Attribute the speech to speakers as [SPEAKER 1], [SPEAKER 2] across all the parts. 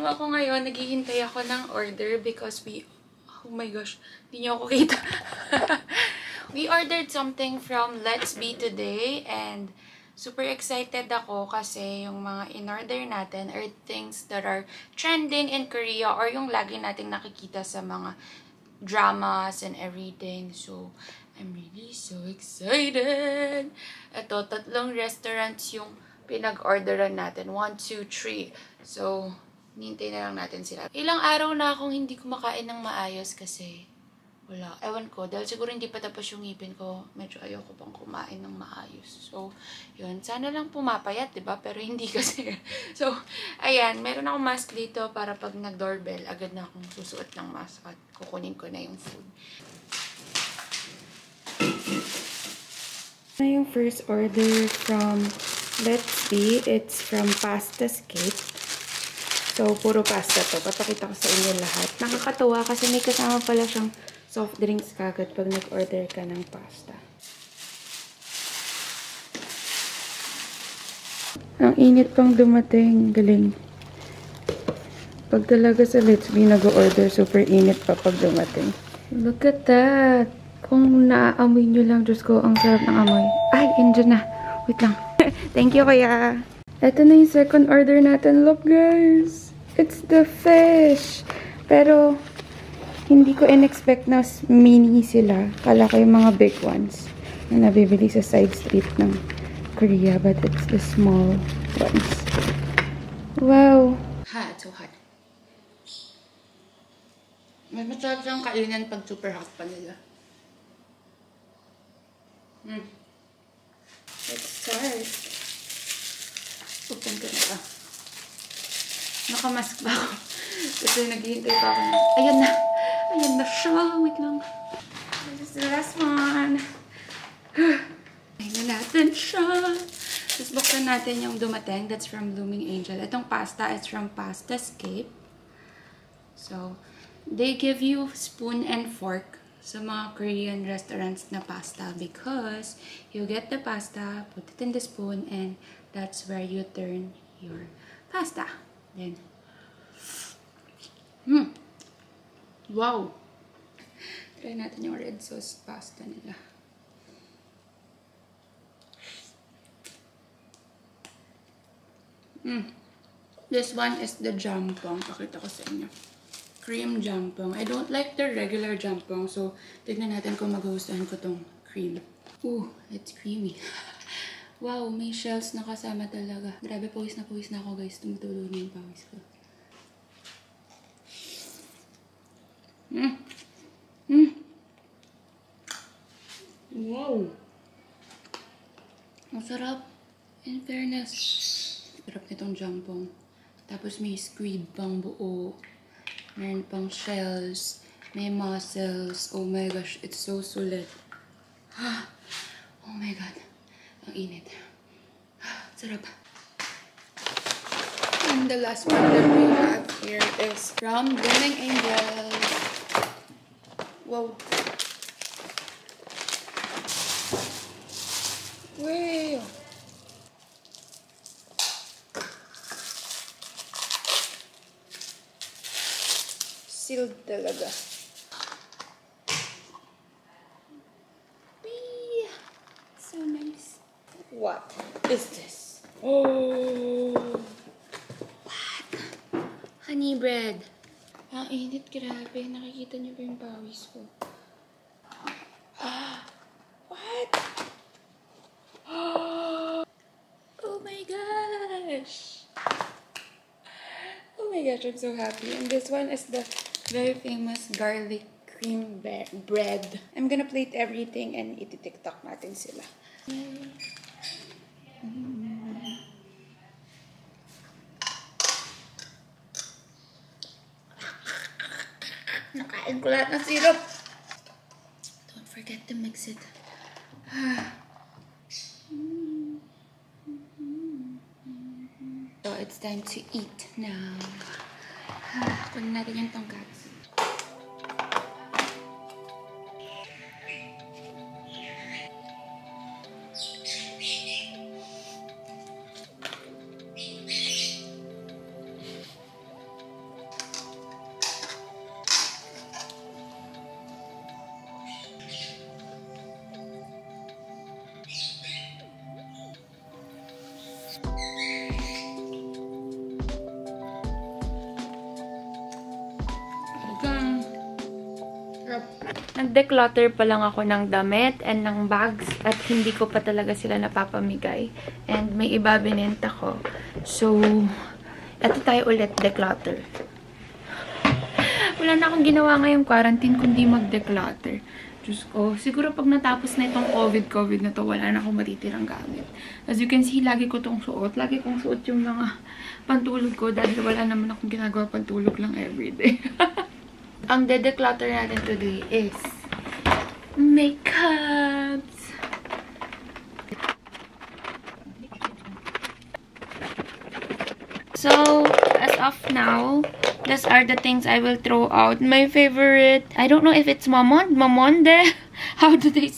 [SPEAKER 1] So, ako ngayon, naghihintay ako ng order because oh my gosh, hindi niyo ako kita. We ordered something from Let's Be today and super excited ako kasi yung mga in-order natin are things that are trending in Korea or yung lagi nating nakikita sa mga dramas and everything. So, I'm really so excited! Ito, 3 restaurants yung pinag-orderan natin. 1, 2, 3. So, hinintay na lang natin sila. Ilang araw na akong hindi kumakain ng maayos kasi wala. Ewan ko. Dahil siguro hindi pa tapos yung ngipin ko. Medyo ayoko pang kumain ng maayos. So, yun. Sana lang pumapayat, diba? Pero hindi kasi. So, ayan. Meron akong mask dito para pag nag-doorbell, agad na akong susuot ng mask at kukunin ko na yung food. Na yung first order from Let's Be. It's from Pastascape. So, puro pasta to. Papakita ko sa inyo lahat. Nakakatawa kasi may kasama pala siyang soft drinks kagad pag nag-order ka ng pasta. Ang init pang dumating. Galing. Pag talaga sa Let's Be nag-order, super init pa pag dumating. Look at that! Kung naaamoy nyo lang, Diyos ko, ang sarap ng amoy. Ay, andyan na. Wait lang. Thank you, kuya. Ito na yung second order natin. Look, guys. It's the fish. Pero, hindi ko in-expect na mini sila. Kala ko yung mga big ones na nabibili sa side street ng Korea. But it's the small ones. Wow. Ha, it's so hot. Mas masarap siyang kainin pag super hot pa nila. Let's start. Open ko na ito. Nakamask ba ako? Kasi naghihintay pa ako na. Ayan na! Ayan na siya! Wait lang. This is the last one. Ayan na natin siya. Tapos buksan natin yung dumating. That's from Blooming Angel. Itong pasta is from Pastascape. So, they give you spoon and fork sa mga Korean restaurants na pasta because you get the pasta, put it in the spoon, and that's where you turn your pasta. Then, wow! Try natin yung red sauce pasta nila. This one is the jampong. Pakita ko sa inyo. Cream jampong. I don't like the regular jampong. So, tignan natin kung magugustuhan ko tong cream. Ooh, it's creamy. Wow, may shells na kasama talaga. Grabe, pawis na ako, guys. Tumutulo na yung pawis ko. Wow! Ang sarap. In fairness. Sarap nitong jampong. Tapos may squid pang buo. Meron pang shells. May mussels. Oh my gosh, it's so sulit. Oh my god. Ang init. Sarap. And the last one that we have here is from Blooming Angel. Wow. Wow. Sealed talaga. Whee! So nice. What is this? Oh! What? Honey bread. Ang init, grabe. Nakikita niyo ba yung pawis ko? What? Oh my gosh! Oh my gosh, I'm so happy. And this one is the very famous garlic cream bread. I'm gonna plate everything and iti-tiktok natin sila. Nakain ko lahat ng syrup. Don't forget to mix it. So it's time to eat now. Kunin natin yung tongkats. Nag-declutter pa lang ako ng damit and ng bags at hindi ko pa talaga sila napapamigay. And may iba binenta ko. So, eto tayo ulit, declutter. Wala na akong ginawa ngayong quarantine kundi mag-declutter. Diyos ko, siguro pag natapos na itong COVID na to, wala na akong matitirang gamit. As you can see, lagi ko itong suot. Lagi kong suot yung mga pantulog ko dahil wala naman akong ginagawa, pantulog lang everyday. Ang de-declutter natin today is makeups. So, as of now, these are the things I will throw out. My favorite, I don't know if it's Mamonde. How do they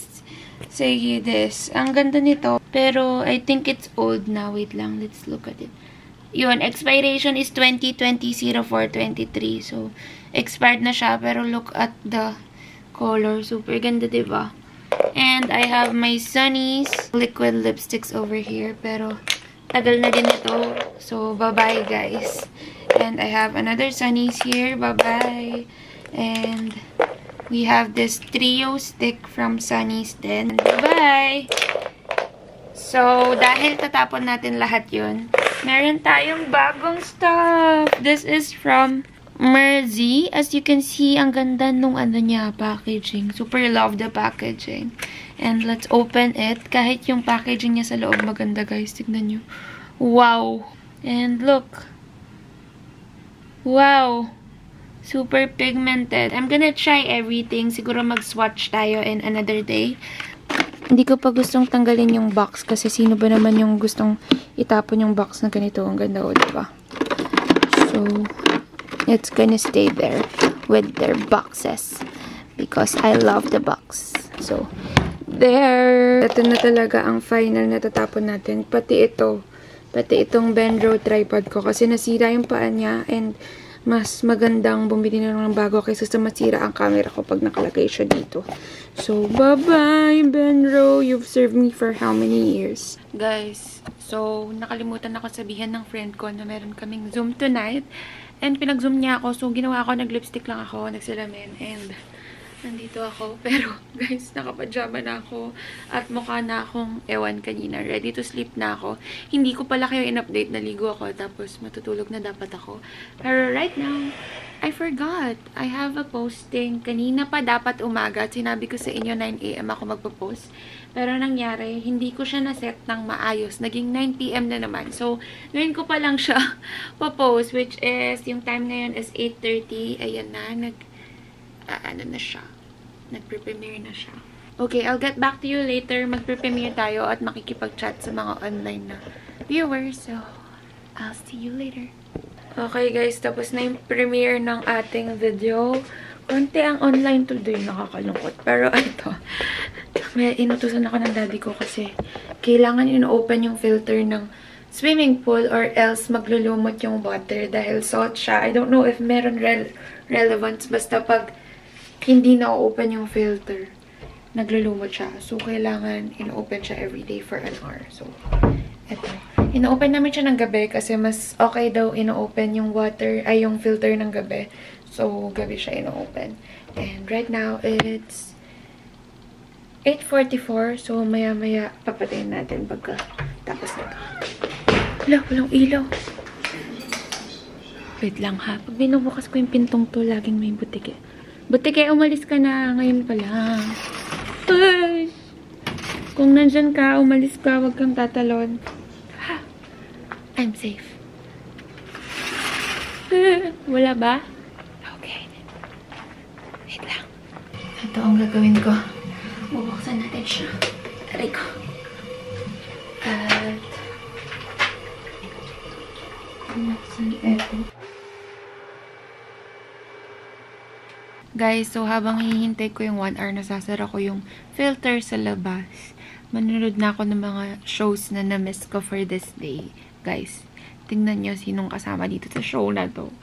[SPEAKER 1] say this? Ang ganda nito. Pero, I think it's old now. Wait lang, let's look at it. Yun, expiration is 2020-04-23. So, expired na siya. Pero look at the color. Super ganda, diba? And I have my Sunny's liquid lipsticks over here. Pero, tagal na din ito. So, bye-bye, guys. And I have another Sunny's here. Bye-bye. And we have this trio stick from Sunny's din. Bye-bye. So, dahil tatapon natin lahat yun, meron tayong bagong stuff. This is from Mersey. As you can see, ang ganda nung ano niya, packaging. Super love the packaging. And let's open it. Kahit yung packaging niya sa loob maganda, guys. Tignan nyo. Wow. And look. Wow. Super pigmented. I'm gonna try everything. Siguro mag-swatch tayo in another day. Hindi ko pa gustong tanggalin yung box kasi sino ba naman yung gustong itapon yung box na ganito. Ang ganda o, diba? So, it's gonna stay there with their boxes because I love the box. So, there! Ito na talaga ang final na tatapon natin. Pati ito. Pati itong Benro tripod ko kasi nasira yung paa niya and mas magandang bumili na ng bago kaysa sa masira ang camera ko pag nakalagay siya dito. So, bye-bye, Benro. You've served me for how many years? Guys, so, nakalimutan ako sabihan ng friend ko na meron kaming Zoom tonight. And pinag-Zoom niya ako. So, ginawa ako, nag-lipstick lang ako, nagsalamin. And, nandito ako. Pero, guys, nakapajama na ako. At mukha na akong ewan kanina. Ready to sleep na ako. Hindi ko pala kayo in-update. Naligo ako. Tapos, matutulog na dapat ako. Pero, right now, I forgot. I have a posting. Kanina pa dapat umaga. At sinabi ko sa inyo, 9 AM ako magpo-post. Pero, nangyari, hindi ko siya na-set ng maayos. Naging 9 PM na naman. So, ngayon ko pa lang siya pa-post. Which is, yung time ngayon is 8:30. Ayan na. Ano na siya. Nag-premiere na siya. Okay, I'll get back to you later. Mag-premiere tayo at makikipag-chat sa mga online na viewers. So, I'll see you later. Okay guys, tapos na yung premiere ng ating video. Konti ang online today, nakakalungkot. Pero ito, may inutusan ako ng daddy ko kasi kailangan in-open yung filter ng swimming pool or else maglulumot yung water dahil salt siya. I don't know if meron relevance. Basta pag hindi na-open yung filter, naglulumot siya. So, kailangan in-open siya everyday for an hour. So, eto. In-open namin siya ng gabi kasi mas okay daw in-open yung water, ay yung filter ng gabi. So, gabi siya in-open. And right now, it's 8:44. So, maya-maya papatayin natin pagka tapos na ito. Wala, walang ilaw. Wait lang ha. Pag binubukas ko yung pintong to, laging may butike. Butike, umalis ka na. Ngayon pa lang. Ay! Kung nandyan ka, umalis ka. Huwag kang tatalon. Ha! I'm safe. Wala ba? Okay. Wait lang. Ito ang gagawin ko. Bubuksan natin siya. Aray ko. At bubuksan ito. Guys, so habang hihintay ko yung 1 hour, nasasara ko yung filter sa labas. Manunod na ako ng mga shows na na-miss ko for this day. Guys, tingnan nyo sinong kasama dito sa show na to.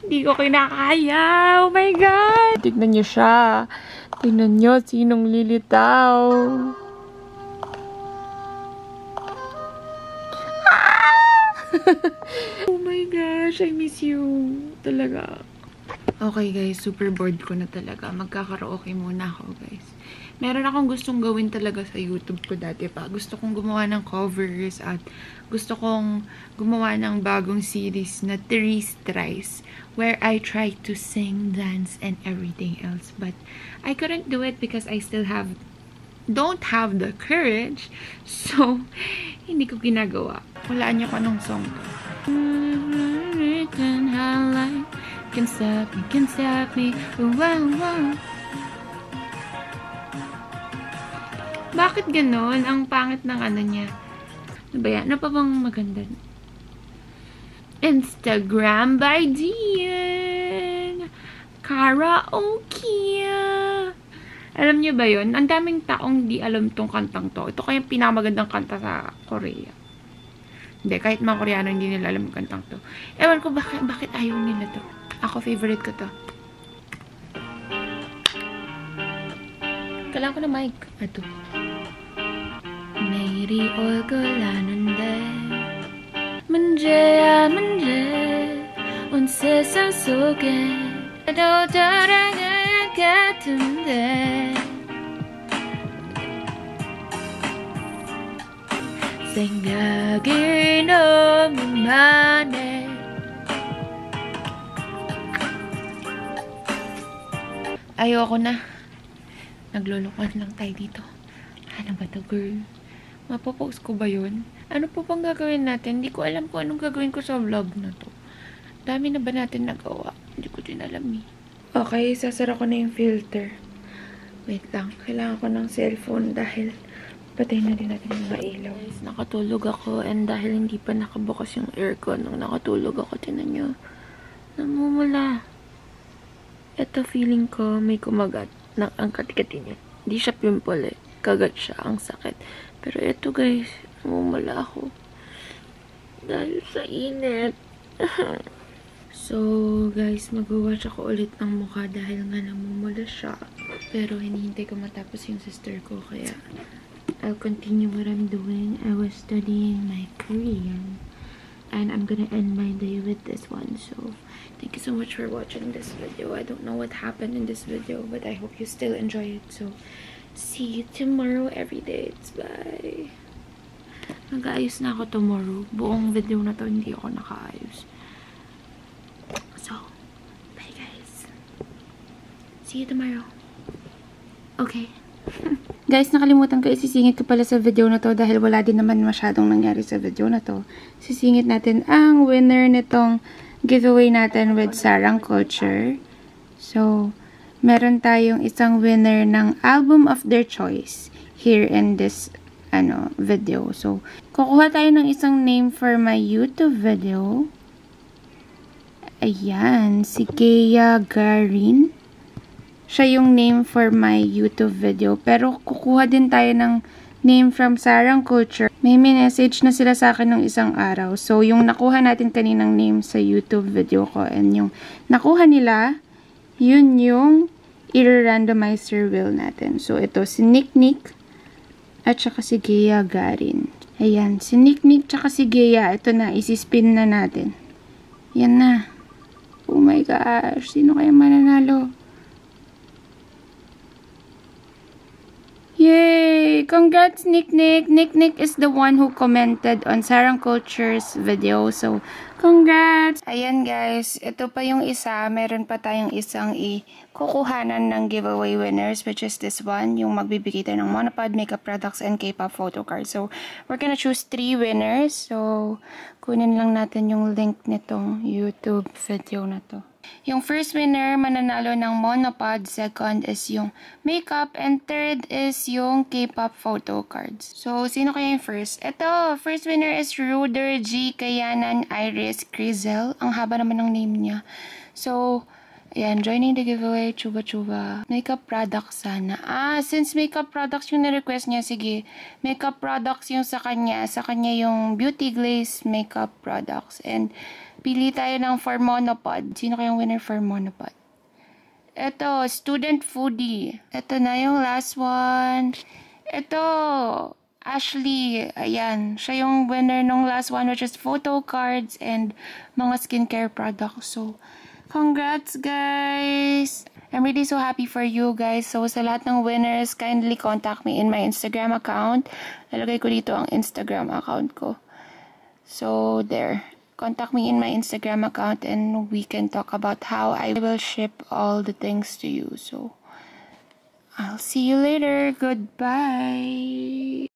[SPEAKER 1] Hindi ko kinakaya! Oh my God! Tingnan nyo siya. Tingnan nyo sinong lilitaw. Ah! Oh my gosh, I miss you. Talaga. Okay guys, super bored ko na talaga. Magkakaraoke muna ako guys. Meron akong gustong gawin talaga sa YouTube ko dati pa. Gusto kong gumawa ng covers at gusto kong gumawa ng bagong series na Therese, where I try to sing, dance, and everything else. But I couldn't do it because I still don't have the courage. So, hindi ko ginagawa. Walaan niyo ko anong song to. Can stop me, wow, wow. Bakit ganon? Ang pangit ng ano niya. Ano ba yan? Ano pa bang maganda? Instagram by Dian. Karaoke. Alam niyo ba yun? Ang daming taong di alam tong kantang to. Ito kaya yung pinakamagandang kanta sa Korea. Hindi, kahit mga Koreano hindi nila alam yung kantang to. Ewan ko bakit ayaw nila to. Ako, favorite ko to. Kailangan ko na mic. Ito. 내일이 올 거라는데 문제야 문제 온 세상 속에 또 돌아가야 같은데 생각이 너무 많네. Ayoko na. Naglulukuhan lang tayo dito. Ano ba to, girl? Mapopost ko ba yun? Ano po bang gagawin natin? Hindi ko alam kung anong gagawin ko sa vlog na to. Dami na ba natin nagawa? Hindi ko din alam eh. Okay, sasara ko na yung filter. Wait lang. Kailangan ko ng cellphone dahil patay na din natin yung mga ilaw. Guys, nakatulog ako and dahil hindi pa nakabukas yung aircon nung nakatulog ako, tinan nyo. Namumula. Ito feeling ko may kumagat na ang katikati niya. Hindi siya pimple eh. Kagat siya. Ang sakit. Pero ito guys, namumula ako. Dahil sa init. So guys, mag-watch ako ulit ng mukha dahil nga namumula siya. Pero hinihintay ko matapos yung sister ko. Kaya I'll continue what I'm doing. I was studying my Korean. And I'm gonna end my day with this one. So, thank you so much for watching this video. I don't know what happened in this video, but I hope you still enjoy it. So, see you tomorrow, everydates. Bye! Mag-aayos na ako tomorrow. Buong video na to, hindi ako nakaayos. So, bye guys. See you tomorrow. Okay. Guys, nakalimutan ko isisingit ko pala sa video na to dahil wala din naman masyadong nangyari sa video na to. Sisingit natin ang winner nitong giveaway natin with Sarang Culture. So, meron tayong isang winner ng album of their choice here in this video. So, kukuha tayo ng isang name for my YouTube video. Ayan, si Kea Garin. Siya yung name for my YouTube video. Pero kukuha din tayo ng name from Sarang Culture. May message na sila sa akin ng isang araw. So, yung nakuha natin kaninang name sa YouTube video ko and yung nakuha nila, yun yung i-randomizer wheel natin. So, ito si Nick at saka si Gea Garin. Ayan, si Nick tsaka si Gea. Ito na, isi-spin na natin. Yan na. Oh my gosh, sino kaya mananalo? Yay! Congrats, Nick! Nick is the one who commented on Sarang Culture's video. So, congrats! Ayan guys, ito pa yung isa. Meron pa tayong isang kukuhanan ng giveaway winners, which is this one. Yung magbibigay tayo ng monopod, makeup products, and K-pop photo cards. So, we're gonna choose 3 winners. So, kunin lang natin yung link nitong YouTube video na to. Yung first winner, mananalo ng monopod. Second is yung makeup. And third is yung K-pop photo cards. So, sino kaya yung first? Ito, first winner is Ruder G. Kayanan Iris Crizel. Ang haba naman ng name niya. So, ayan, joining the giveaway, chuba. Makeup products sana. Since makeup products yung na-request niya, sige. Makeup products yung sa kanya. Sa kanya yung Beauty Glaze makeup products. And pili tayo ng for monopod. Sino kayang winner for monopod? Ito, Student Foodie. Ito na yung last one. Ito, Ashley. Ayan, siya yung winner nung last one, which is photo cards and mga skincare products. So, Congrats, guys! I'm really so happy for you guys. So, sa lahat ng winners, kindly contact me in my Instagram account. Lalagay ko dito ang Instagram account ko. So, there. Contact me in my Instagram account and we can talk about how I will ship all the things to you. So, I'll see you later. Goodbye!